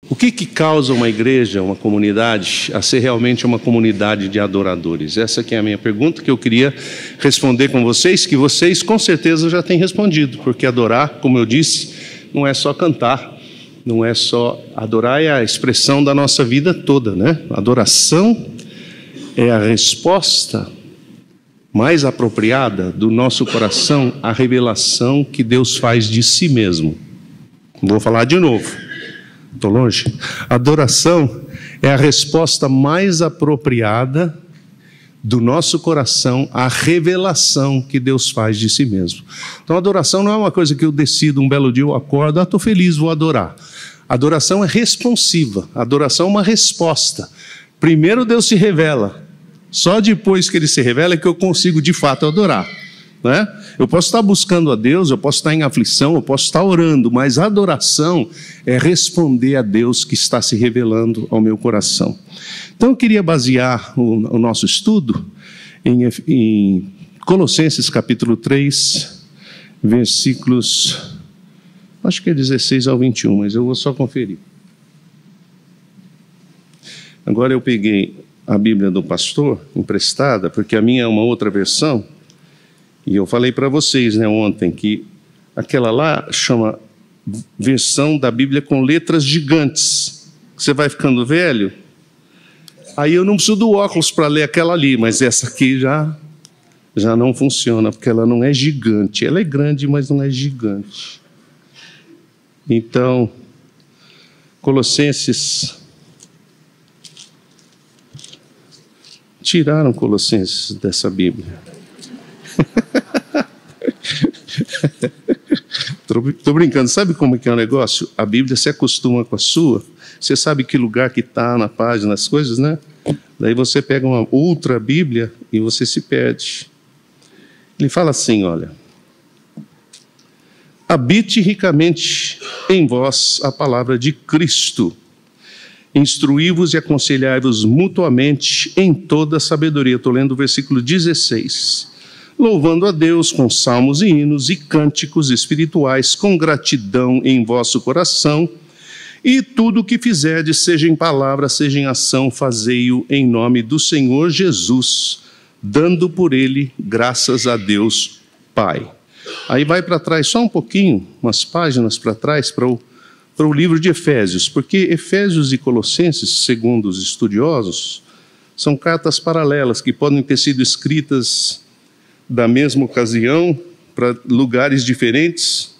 O que causa uma igreja, uma comunidade, a ser realmente uma comunidade de adoradores? Essa que é a minha pergunta que eu queria responder com vocês, que vocês com certeza já têm respondido, porque adorar, como eu disse, não é só cantar, não é só adorar, é a expressão da nossa vida toda, né? Adoração é a resposta mais apropriada do nosso coração à revelação que Deus faz de si mesmo. Vou falar de novo. Estou longe? Adoração é a resposta mais apropriada do nosso coração à revelação que Deus faz de si mesmo. Então, adoração não é uma coisa que eu decido, um belo dia eu acordo, estou feliz, vou adorar. Adoração é responsiva, adoração é uma resposta. Primeiro Deus se revela, só depois que Ele se revela é que eu consigo de fato adorar. Né? Eu posso estar buscando a Deus, eu posso estar em aflição, eu posso estar orando, mas a adoração é responder a Deus que está se revelando ao meu coração. Então eu queria basear o nosso estudo em Colossenses capítulo 3, versículos, acho que é 16 ao 21, mas eu vou só conferir. Agora eu peguei a Bíblia do pastor emprestada, porque a minha é uma outra versão. E eu falei para vocês, né, ontem, que aquela lá chama versão da Bíblia com letras gigantes. Você vai ficando velho, aí eu não preciso do óculos para ler aquela ali, mas essa aqui já não funciona, porque ela não é gigante. Ela é grande, mas não é gigante. Então, Colossenses... Tiraram Colossenses dessa Bíblia. Estou brincando, sabe como que é o negócio? A Bíblia se acostuma com a sua, você sabe que lugar que está na página, as coisas, né? Daí você pega uma outra Bíblia e você se perde. Ele fala assim, olha: habite ricamente em vós a palavra de Cristo, instruí-vos e aconselhai-vos mutuamente em toda a sabedoria. Estou lendo o versículo 16. Louvando a Deus com salmos e hinos e cânticos espirituais, com gratidão em vosso coração, e tudo o que fizerdes, seja em palavra, seja em ação, fazei-o em nome do Senhor Jesus, dando por ele graças a Deus Pai. Aí vai para trás só um pouquinho, umas páginas para trás, para o livro de Efésios, porque Efésios e Colossenses, segundo os estudiosos, são cartas paralelas que podem ter sido escritas da mesma ocasião, para lugares diferentes,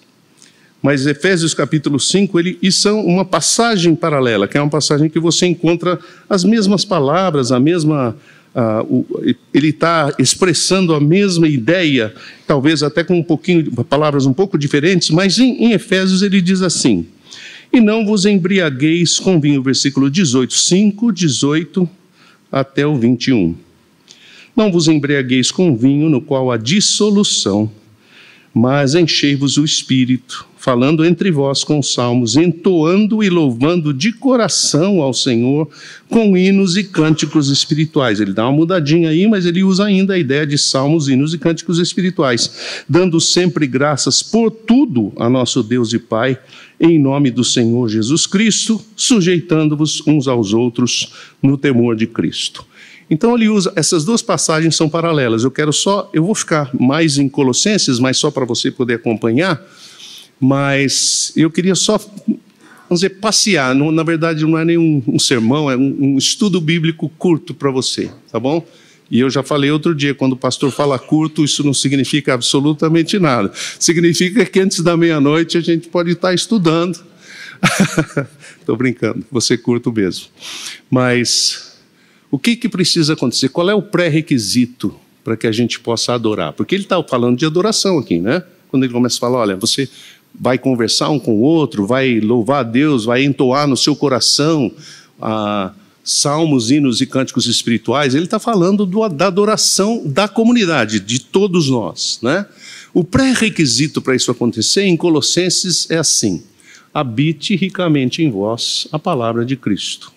mas Efésios capítulo 5, e são uma passagem paralela, que é uma passagem que você encontra as mesmas palavras, ele está expressando a mesma ideia, talvez até com palavras um pouco diferentes, mas em Efésios ele diz assim: e não vos embriagueis com vinho, versículo 18, 5, 18 até o 21. Não vos embriagueis com vinho, no qual há dissolução, mas enchei-vos o Espírito, falando entre vós com salmos, entoando e louvando de coração ao Senhor, com hinos e cânticos espirituais. Ele dá uma mudadinha aí, mas ele usa ainda a ideia de salmos, hinos e cânticos espirituais, dando sempre graças por tudo a nosso Deus e Pai, em nome do Senhor Jesus Cristo, sujeitando-vos uns aos outros no temor de Cristo. Então ele usa, essas duas passagens são paralelas. Eu vou ficar mais em Colossenses, mas só para você poder acompanhar, mas eu queria só, vamos dizer, passear. Na verdade não é nem um sermão, é um estudo bíblico curto para você, tá bom? E eu já falei outro dia, quando o pastor fala curto, isso não significa absolutamente nada. Significa que antes da meia-noite a gente pode estar estudando. Estou brincando, vou ser curto mesmo. Mas o que precisa acontecer? Qual é o pré-requisito para que a gente possa adorar? Porque ele está falando de adoração aqui, né? Quando ele começa a falar, olha, você vai conversar um com o outro, vai louvar a Deus, vai entoar no seu coração salmos, hinos e cânticos espirituais. Ele está falando da adoração da comunidade, de todos nós, né? O pré-requisito para isso acontecer em Colossenses é assim: habite ricamente em vós a palavra de Cristo,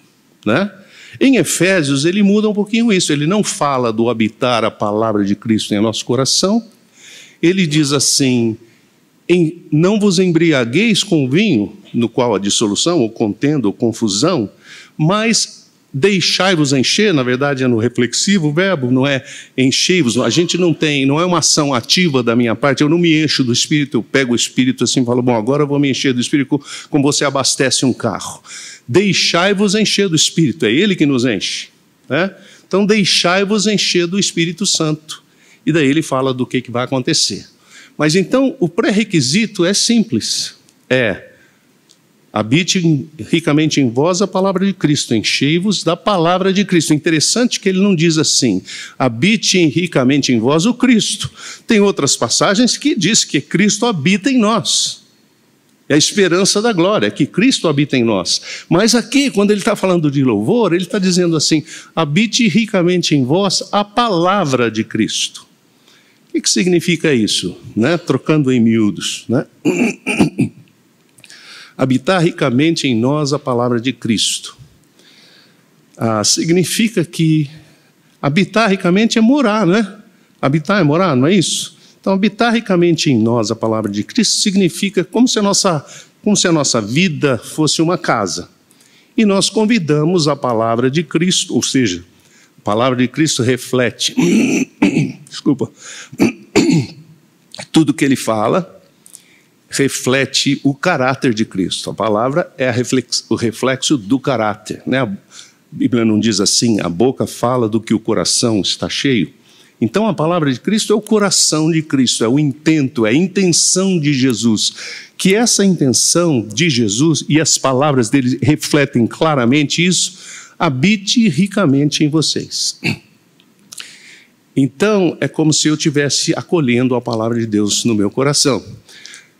né? Em Efésios ele muda um pouquinho isso, ele não fala do habitar a palavra de Cristo em nosso coração, ele diz assim: não vos embriagueis com vinho, no qual há dissolução, ou contenda, ou confusão, mas deixai-vos encher. Na verdade é no reflexivo o verbo, não é enchei-vos. A gente não é uma ação ativa da minha parte, eu não me encho do Espírito, eu pego o Espírito assim e falo, bom, agora eu vou me encher do Espírito, como você abastece um carro. Deixai-vos encher do Espírito, é Ele que nos enche, né? Então deixai-vos encher do Espírito Santo. E daí ele fala do que vai acontecer. Mas então o pré-requisito é simples, habite ricamente em vós a palavra de Cristo, enchei-vos da palavra de Cristo. Interessante que ele não diz assim, habite ricamente em vós o Cristo. Tem outras passagens que diz que Cristo habita em nós. É a esperança da glória, é que Cristo habita em nós. Mas aqui, quando ele está falando de louvor, ele está dizendo assim, habite ricamente em vós a palavra de Cristo. O que significa isso? Né? Trocando em miúdos, né? Habitar ricamente em nós a palavra de Cristo. Significa que habitar ricamente é morar, né? Habitar é morar, não é isso? Então, habitar ricamente em nós a palavra de Cristo significa como se a nossa vida fosse uma casa. E nós convidamos a palavra de Cristo, ou seja, a palavra de Cristo reflete, desculpa, tudo que ele fala reflete o caráter de Cristo. A palavra é o reflexo do caráter, né? A Bíblia não diz assim, a boca fala do que o coração está cheio. Então a palavra de Cristo é o coração de Cristo, é o intento, é a intenção de Jesus. Que essa intenção de Jesus e as palavras dele refletem claramente isso, habite ricamente em vocês. Então é como se eu estivesse acolhendo a palavra de Deus no meu coração.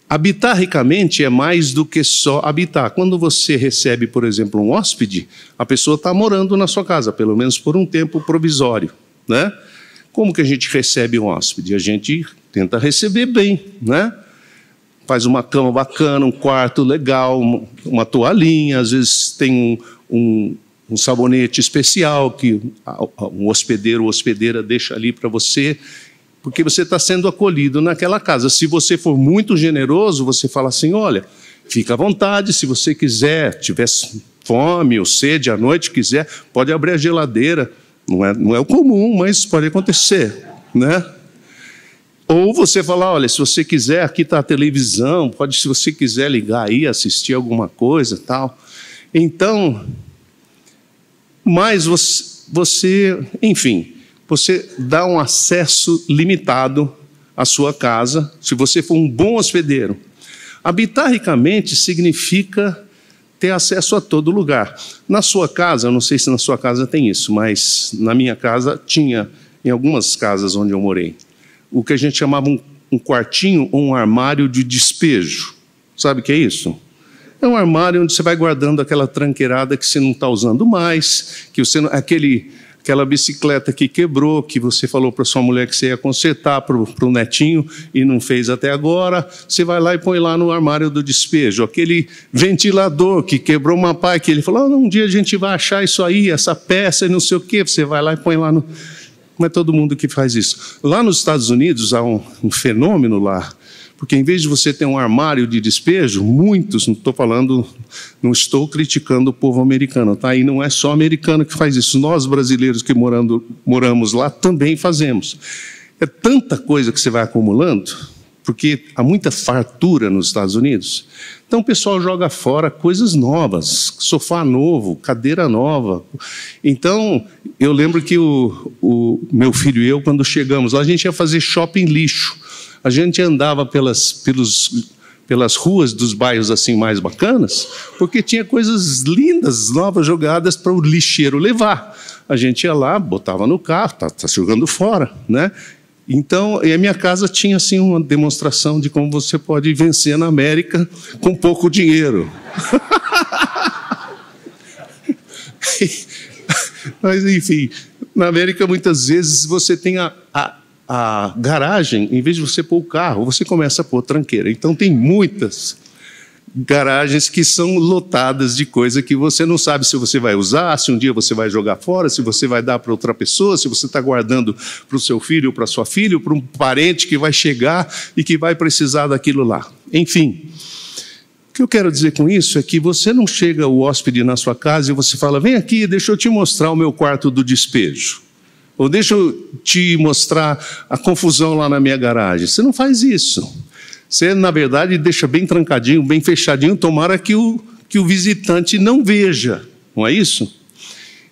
Habitar ricamente é mais do que só habitar. Quando você recebe, por exemplo, um hóspede, a pessoa está morando na sua casa, pelo menos por um tempo provisório, né? Como que a gente recebe um hóspede? A gente tenta receber bem, né? Faz uma cama bacana, um quarto legal, uma toalhinha, às vezes tem um sabonete especial que um hospedeiro ou hospedeira deixa ali para você, porque você está sendo acolhido naquela casa. Se você for muito generoso, você fala assim, olha, fica à vontade, se você quiser, tiver fome ou sede à noite, quiser, pode abrir a geladeira. Não é o comum, mas pode acontecer, né? Ou você falar, olha, se você quiser, aqui está a televisão, pode, se você quiser ligar aí, assistir alguma coisa, tal. Então, mas você, enfim, você dá um acesso limitado à sua casa, se você for um bom hospedeiro. Habitar ricamente significa ter acesso a todo lugar. Na sua casa, eu não sei se na sua casa tem isso, mas na minha casa tinha, em algumas casas onde eu morei, o que a gente chamava um quartinho ou um armário de despejo. Sabe o que é isso? É um armário onde você vai guardando aquela tranqueirada que você não está usando mais, que você não, aquela bicicleta que quebrou, que você falou para sua mulher que você ia consertar para o netinho e não fez até agora, você vai lá e põe lá no armário do despejo. Aquele ventilador que quebrou uma pá, que ele falou, um dia a gente vai achar isso aí, essa peça e não sei o quê, você vai lá e põe lá no... Não é todo mundo que faz isso. Lá nos Estados Unidos há um fenômeno lá, porque em vez de você ter um armário de despejo, muitos, não estou criticando o povo americano, tá? E não é só americano que faz isso, nós brasileiros que moramos lá também fazemos. É tanta coisa que você vai acumulando, porque há muita fartura nos Estados Unidos. Então o pessoal joga fora coisas novas, sofá novo, cadeira nova. Então eu lembro que o meu filho e eu, quando chegamos lá, a gente ia fazer shopping lixo. A gente andava pelas ruas dos bairros assim mais bacanas, porque tinha coisas lindas, novas, jogadas para o lixeiro levar. A gente ia lá, botava no carro, tá jogando fora, né? Então, e a minha casa tinha assim uma demonstração de como você pode vencer na América com pouco dinheiro. Mas, enfim, na América muitas vezes você tem a garagem, em vez de você pôr o carro, você começa a pôr tranqueira. Então tem muitas garagens que são lotadas de coisa que você não sabe se você vai usar, se um dia você vai jogar fora, se você vai dar para outra pessoa, se você está guardando para o seu filho ou para a sua filha, ou para um parente que vai chegar e que vai precisar daquilo lá. Enfim, o que eu quero dizer com isso é que você não chega o hóspede na sua casa e você fala, vem aqui, deixa eu te mostrar o meu quarto do despejo. Ou deixa eu te mostrar a confusão lá na minha garagem. Você não faz isso. Você, na verdade, deixa bem trancadinho, bem fechadinho, tomara que o visitante não veja. Não é isso?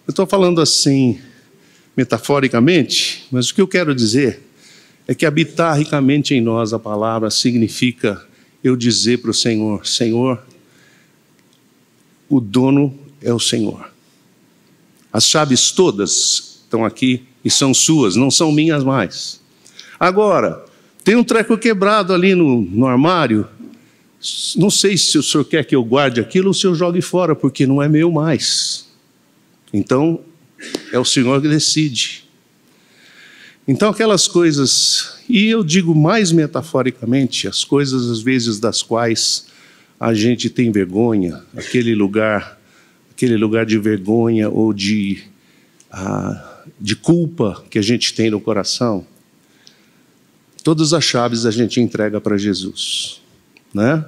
Eu estou falando assim, metaforicamente, mas o que eu quero dizer é que habitar ricamente em nós a palavra significa eu dizer para o Senhor, Senhor, o dono é o Senhor. As chaves todas estão aqui e são suas, não são minhas mais. Agora, tem um treco quebrado ali no armário, não sei se o senhor quer que eu guarde aquilo ou se eu jogue fora, porque não é meu mais. Então, é o Senhor que decide. Então, aquelas coisas, e eu digo mais metaforicamente, as coisas às vezes das quais a gente tem vergonha, aquele lugar de vergonha ou de culpa que a gente tem no coração, todas as chaves a gente entrega para Jesus, né?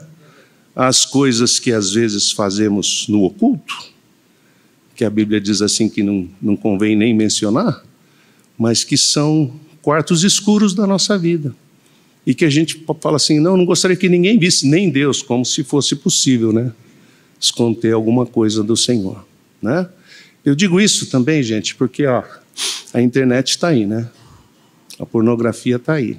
As coisas que às vezes fazemos no oculto, que a Bíblia diz assim que não convém nem mencionar, mas que são quartos escuros da nossa vida. E que a gente fala assim, não gostaria que ninguém visse, nem Deus, como se fosse possível, né? Esconder alguma coisa do Senhor, né? Eu digo isso também, gente, porque a internet está aí, né? A pornografia está aí.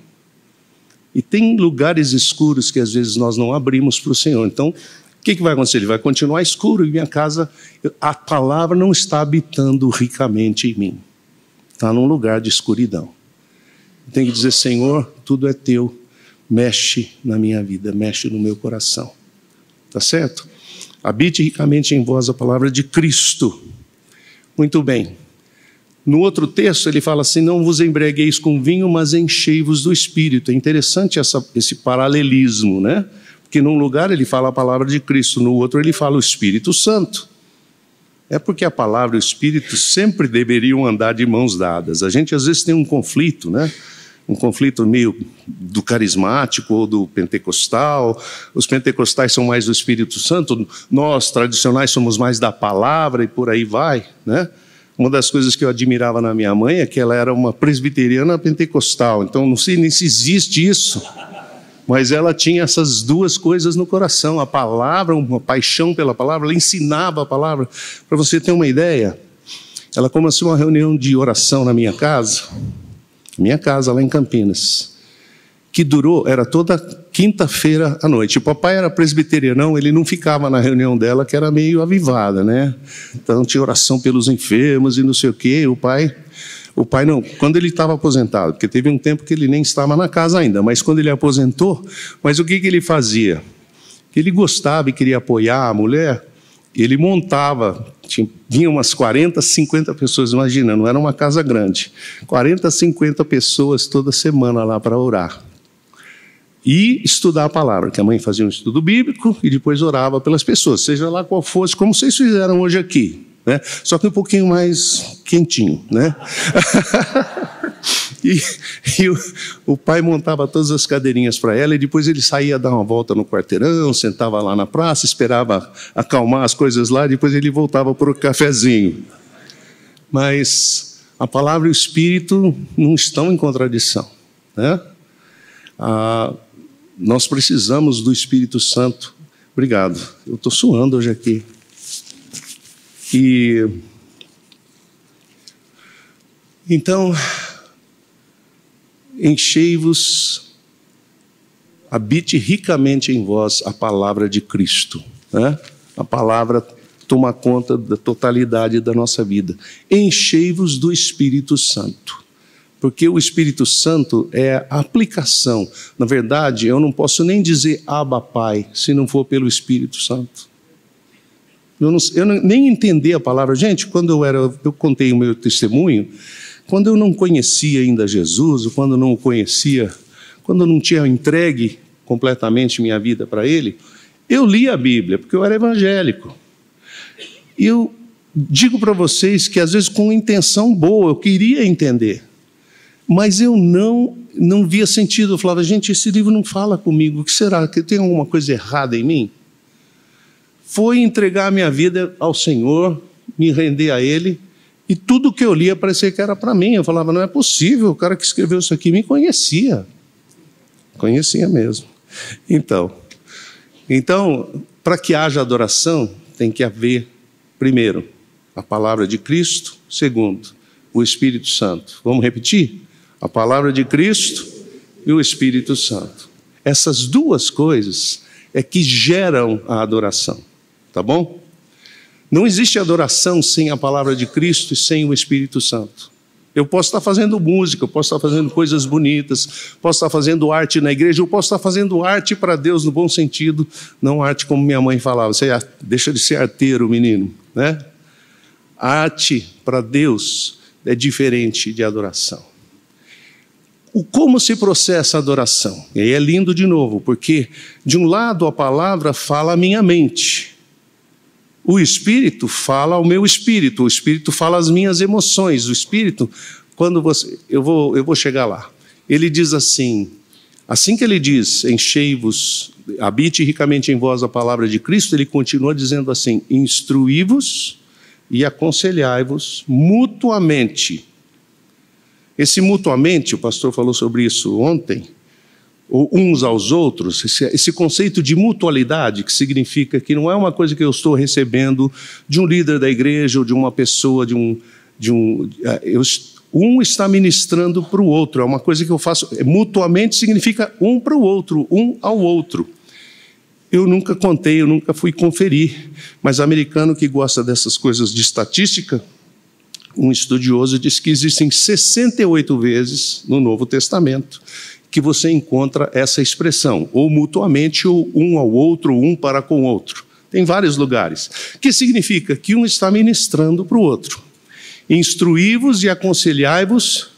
E tem lugares escuros que às vezes nós não abrimos para o Senhor. Então, o que vai acontecer? Ele vai continuar escuro e minha casa, a palavra não está habitando ricamente em mim. Está num lugar de escuridão. Tem que dizer, Senhor, tudo é teu, mexe na minha vida, mexe no meu coração. Tá certo? Habite ricamente em vós a palavra de Cristo. Muito bem. No outro texto ele fala assim, não vos embriagueis com vinho, mas enchei-vos do Espírito. É interessante esse paralelismo, né? Porque num lugar ele fala a palavra de Cristo, no outro ele fala o Espírito Santo. É porque a palavra e o Espírito sempre deveriam andar de mãos dadas. A gente às vezes tem um conflito, né? Um conflito meio do carismático ou do pentecostal. Os pentecostais são mais do Espírito Santo, nós tradicionais somos mais da palavra e por aí vai, né? Uma das coisas que eu admirava na minha mãe é que ela era uma presbiteriana pentecostal. Então, não sei nem se existe isso, mas ela tinha essas duas coisas no coração. A palavra, uma paixão pela palavra, ela ensinava a palavra. Para você ter uma ideia, ela começou uma reunião de oração na minha casa lá em Campinas, que durou, era toda quinta-feira à noite. O papai era presbiteriano, ele não ficava na reunião dela, que era meio avivada, né? Então tinha oração pelos enfermos e não sei o quê. O pai não, quando ele estava aposentado, porque teve um tempo que ele nem estava na casa ainda, mas quando ele aposentou, mas o que ele fazia? Ele gostava e queria apoiar a mulher, ele montava, vinha umas 40, 50 pessoas, imagina, não era uma casa grande, 40, 50 pessoas toda semana lá para orar. E estudar a palavra, que a mãe fazia um estudo bíblico e depois orava pelas pessoas, seja lá qual fosse, como vocês fizeram hoje aqui, né? Só que um pouquinho mais quentinho, né? o pai montava todas as cadeirinhas para ela e depois ele saía dar uma volta no quarteirão, sentava lá na praça, esperava acalmar as coisas lá, depois ele voltava para o cafezinho. Mas a palavra e o Espírito não estão em contradição, né? Nós precisamos do Espírito Santo. Obrigado. Eu estou suando hoje aqui. Então, enchei-vos, habite ricamente em vós a palavra de Cristo, né? A palavra toma conta da totalidade da nossa vida. Enchei-vos do Espírito Santo. Porque o Espírito Santo é a aplicação. Na verdade, eu não posso nem dizer Abba Pai, se não for pelo Espírito Santo. Eu nem entendi a palavra. Gente, quando eu contei o meu testemunho, quando eu não conhecia ainda Jesus, quando eu não tinha entregue completamente minha vida para Ele, Eu li a Bíblia porque eu era evangélico. E eu digo para vocês que às vezes com intenção boa, eu queria entender. Mas eu não via sentido. Eu falava, gente, esse livro não fala comigo. O que será? Que tem alguma coisa errada em mim? Foi entregar a minha vida ao Senhor, me render a Ele, e tudo que eu lia parecia que era para mim. Eu falava, não é possível, o cara que escreveu isso aqui me conhecia. Conhecia mesmo. Então, para que haja adoração, tem que haver, primeiro, a palavra de Cristo, segundo, o Espírito Santo. Vamos repetir? A palavra de Cristo e o Espírito Santo. Essas duas coisas é que geram a adoração, tá bom? Não existe adoração sem a palavra de Cristo e sem o Espírito Santo. Eu posso estar fazendo música, eu posso estar fazendo coisas bonitas, posso estar fazendo arte na igreja, eu posso estar fazendo arte para Deus no bom sentido, não arte como minha mãe falava, você deixa de ser arteiro, menino, né? Arte para Deus é diferente de adoração. Como se processa a adoração? E aí é lindo de novo, porque de um lado a palavra fala a minha mente, o Espírito fala ao meu espírito, o Espírito fala às minhas emoções, o Espírito, eu vou chegar lá, ele diz assim que ele diz, enchei-vos, habite ricamente em vós a palavra de Cristo, ele continua dizendo assim, instruí-vos e aconselhai-vos mutuamente. Esse mutuamente, o pastor falou sobre isso ontem, ou uns aos outros, esse conceito de mutualidade, que significa que não é uma coisa que eu estou recebendo de um líder da igreja ou de uma pessoa, um está ministrando para o outro, é uma coisa que eu faço, mutuamente significa um para o outro, um ao outro. Eu nunca contei, eu nunca fui conferir, mas americano que gosta dessas coisas de estatística, um estudioso diz que existem 68 vezes no Novo Testamento que você encontra essa expressão, ou mutuamente, ou um ao outro, um para com o outro. Tem vários lugares. Que significa que um está ministrando para o outro. Instruí-vos e aconselhai-vos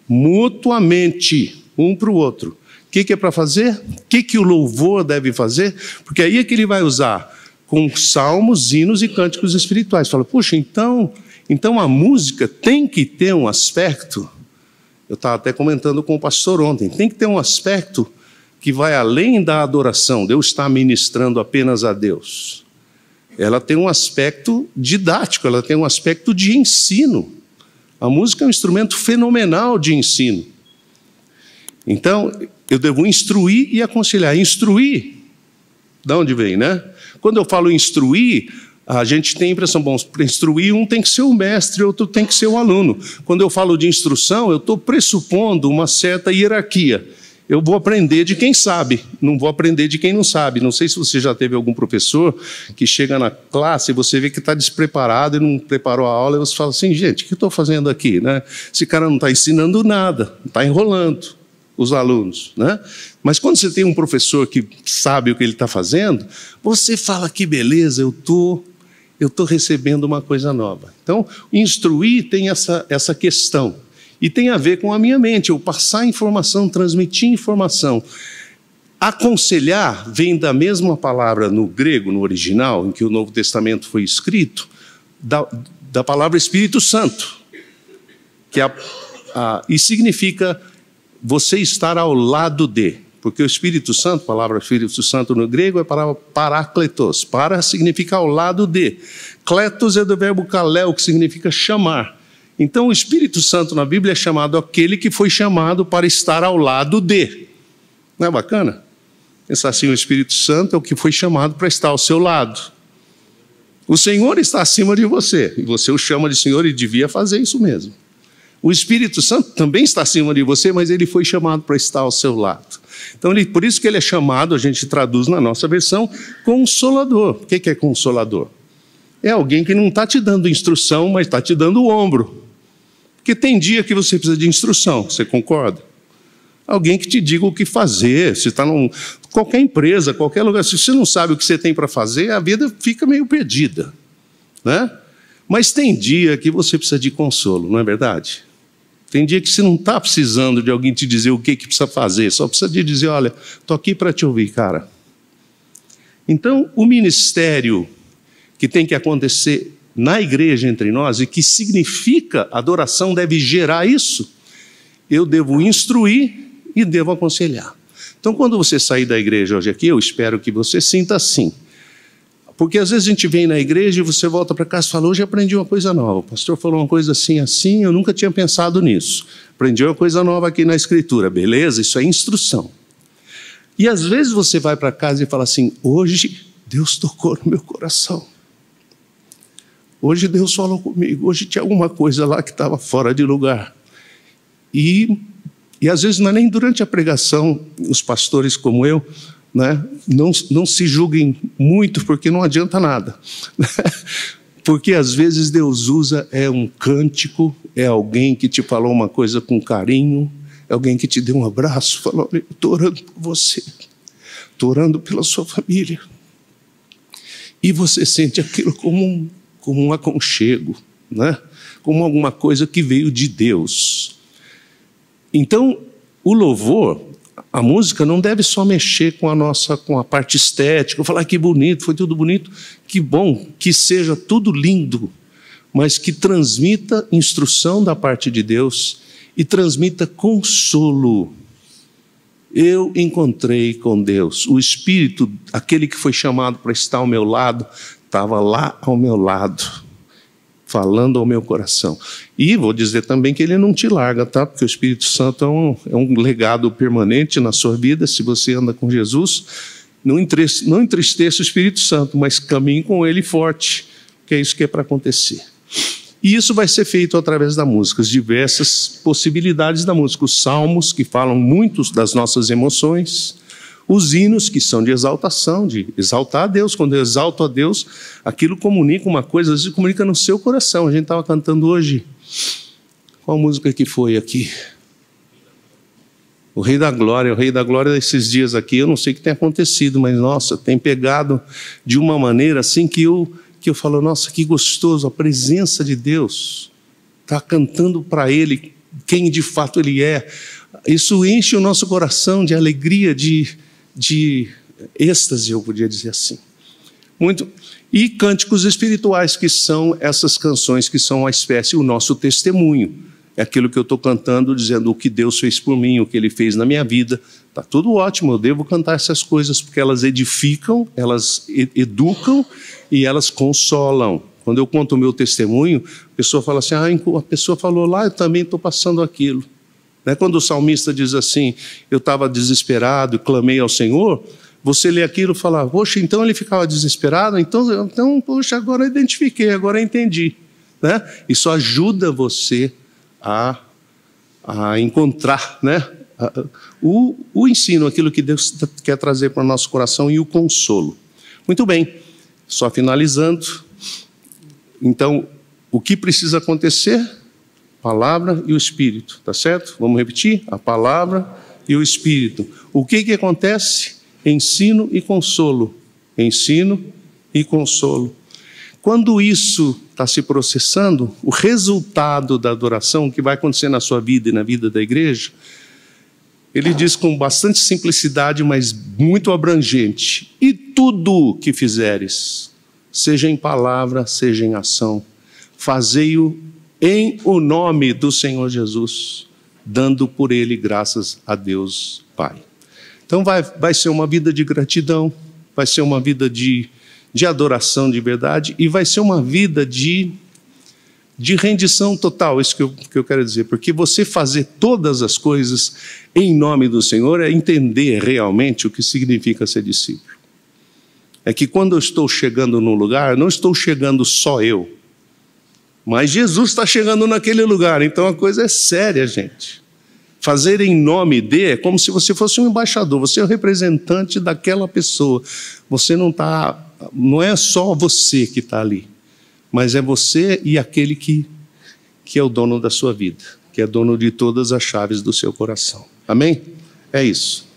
mutuamente, um para o outro. O que é para fazer? O que o louvor deve fazer? Porque aí é que ele vai usar com salmos, hinos e cânticos espirituais. Fala, puxa, então a música tem que ter um aspecto, eu estava até comentando com o pastor ontem, tem que ter um aspecto que vai além da adoração, Deus está ministrando apenas a Deus. Ela tem um aspecto didático, ela tem um aspecto de ensino. A música é um instrumento fenomenal de ensino. Então, eu devo instruir e aconselhar. Instruir, de onde vem, né? Quando eu falo instruir, a gente tem a impressão, bom, para instruir um tem que ser o mestre, outro tem que ser o aluno. Quando eu falo de instrução, eu estou pressupondo uma certa hierarquia. Eu vou aprender de quem sabe, não vou aprender de quem não sabe. Não sei se você já teve algum professor que chega na classe e você vê que está despreparado e não preparou a aula, e você fala assim, gente, o que eu estou fazendo aqui? Né? Esse cara não está ensinando nada, está enrolando os alunos, né? Mas quando você tem um professor que sabe o que ele está fazendo, você fala, que beleza, eu estou recebendo uma coisa nova. Então, instruir tem essa questão. E tem a ver com a minha mente, eu passar informação, transmitir informação. Aconselhar vem da mesma palavra no grego, no original, em que o Novo Testamento foi escrito, da palavra Espírito Santo, que e significa você estar ao lado de. Porque o Espírito Santo, a palavra Espírito Santo no grego é a palavra parakletos. Para significa ao lado de. Kletos é do verbo kaleo, que significa chamar. Então o Espírito Santo na Bíblia é chamado aquele que foi chamado para estar ao lado de. Não é bacana? Pensar assim, o Espírito Santo é o que foi chamado para estar ao seu lado. O Senhor está acima de você, e você o chama de Senhor e devia fazer isso mesmo. O Espírito Santo também está acima de você, mas ele foi chamado para estar ao seu lado. Então, por isso que ele é chamado, a gente traduz na nossa versão, consolador. O que é consolador? É alguém que não está te dando instrução, mas está te dando o ombro. Porque tem dia que você precisa de instrução, você concorda? Alguém que te diga o que fazer, se está em qualquer empresa, qualquer lugar, se você não sabe o que você tem para fazer, a vida fica meio perdida, né? Mas tem dia que você precisa de consolo, não é verdade? Tem dia que você não está precisando de alguém te dizer o que precisa fazer, só precisa de dizer, olha, estou aqui para te ouvir, cara. Então, o ministério que tem que acontecer na igreja entre nós, e que significa adoração, deve gerar isso. Eu devo instruir e devo aconselhar. Então, quando você sair da igreja hoje aqui, eu espero que você sinta assim. Porque às vezes a gente vem na igreja e você volta para casa e fala, hoje aprendi uma coisa nova, o pastor falou uma coisa assim, assim, eu nunca tinha pensado nisso. Aprendi uma coisa nova aqui na Escritura, beleza? Isso é instrução. E às vezes você vai para casa e fala assim, hoje Deus tocou no meu coração. Hoje Deus falou comigo, hoje tinha alguma coisa lá que estava fora de lugar. E às vezes não é nem durante a pregação, os pastores como eu, né, não se julguem muito, porque não adianta nada. Porque às vezes Deus usa um cântico, é alguém que te falou uma coisa com carinho, é alguém que te deu um abraço, falou, estou orando por você, estou orando pela sua família. E você sente aquilo como um aconchego, né? Como alguma coisa que veio de Deus. Então, o louvor, a música não deve só mexer com a parte estética, falar que bonito, foi tudo bonito, que bom, que seja tudo lindo, mas que transmita instrução da parte de Deus e transmita consolo. Eu encontrei com Deus, o Espírito, aquele que foi chamado para estar ao meu lado, estava lá ao meu lado, falando ao meu coração. E vou dizer também que ele não te larga, tá? Porque o Espírito Santo é um legado permanente na sua vida. Se você anda com Jesus, não entristeça o Espírito Santo, mas caminhe com ele forte, que é isso que é para acontecer. E isso vai ser feito através da música, as diversas possibilidades da música. Os salmos, que falam muito das nossas emoções, os hinos, que são de exaltação, de exaltar a Deus. Quando eu exalto a Deus, aquilo comunica uma coisa, às vezes comunica no seu coração. A gente estava cantando hoje, qual música que foi aqui? O Rei da Glória. O Rei da Glória desses dias aqui, eu não sei o que tem acontecido, mas nossa, tem pegado de uma maneira assim que eu falo, nossa, que gostoso, a presença de Deus está cantando para Ele quem de fato Ele é. Isso enche o nosso coração de alegria, de êxtase, eu podia dizer assim. Muito. E cânticos espirituais, que são essas canções que são a espécie, o nosso testemunho. É aquilo que eu estou cantando, dizendo o que Deus fez por mim, o que Ele fez na minha vida. Está tudo ótimo, eu devo cantar essas coisas, porque elas edificam, elas educam e elas consolam. Quando eu conto o meu testemunho, a pessoa fala assim, a pessoa falou lá, eu também estou passando aquilo. Quando o salmista diz assim, eu estava desesperado e clamei ao Senhor, você lê aquilo e fala, poxa, então ele ficava desesperado? Então poxa, agora eu identifiquei, agora eu entendi. Isso ajuda você a encontrar o ensino, aquilo que Deus quer trazer para o nosso coração e o consolo. Muito bem, só finalizando. Então, o que precisa acontecer? A palavra e o Espírito, tá certo? Vamos repetir? A palavra e o Espírito. O que acontece? Ensino e consolo. Ensino e consolo. Quando isso está se processando, o resultado da adoração, que vai acontecer na sua vida e na vida da igreja, ele diz com bastante simplicidade, mas muito abrangente, e tudo que fizeres, seja em palavra, seja em ação, fazei-o em o nome do Senhor Jesus, dando por ele graças a Deus Pai. Então vai ser uma vida de gratidão, vai ser uma vida de adoração de verdade, e vai ser uma vida de rendição total, isso que eu quero dizer, porque você fazer todas as coisas em nome do Senhor é entender realmente o que significa ser discípulo. É que quando eu estou chegando num lugar, não estou chegando só eu, mas Jesus está chegando naquele lugar, então a coisa é séria, gente. Fazer em nome de é como se você fosse um embaixador, você é o representante daquela pessoa. Você não é só você que está ali, mas é você e aquele que é o dono da sua vida, que é dono de todas as chaves do seu coração. Amém? É isso.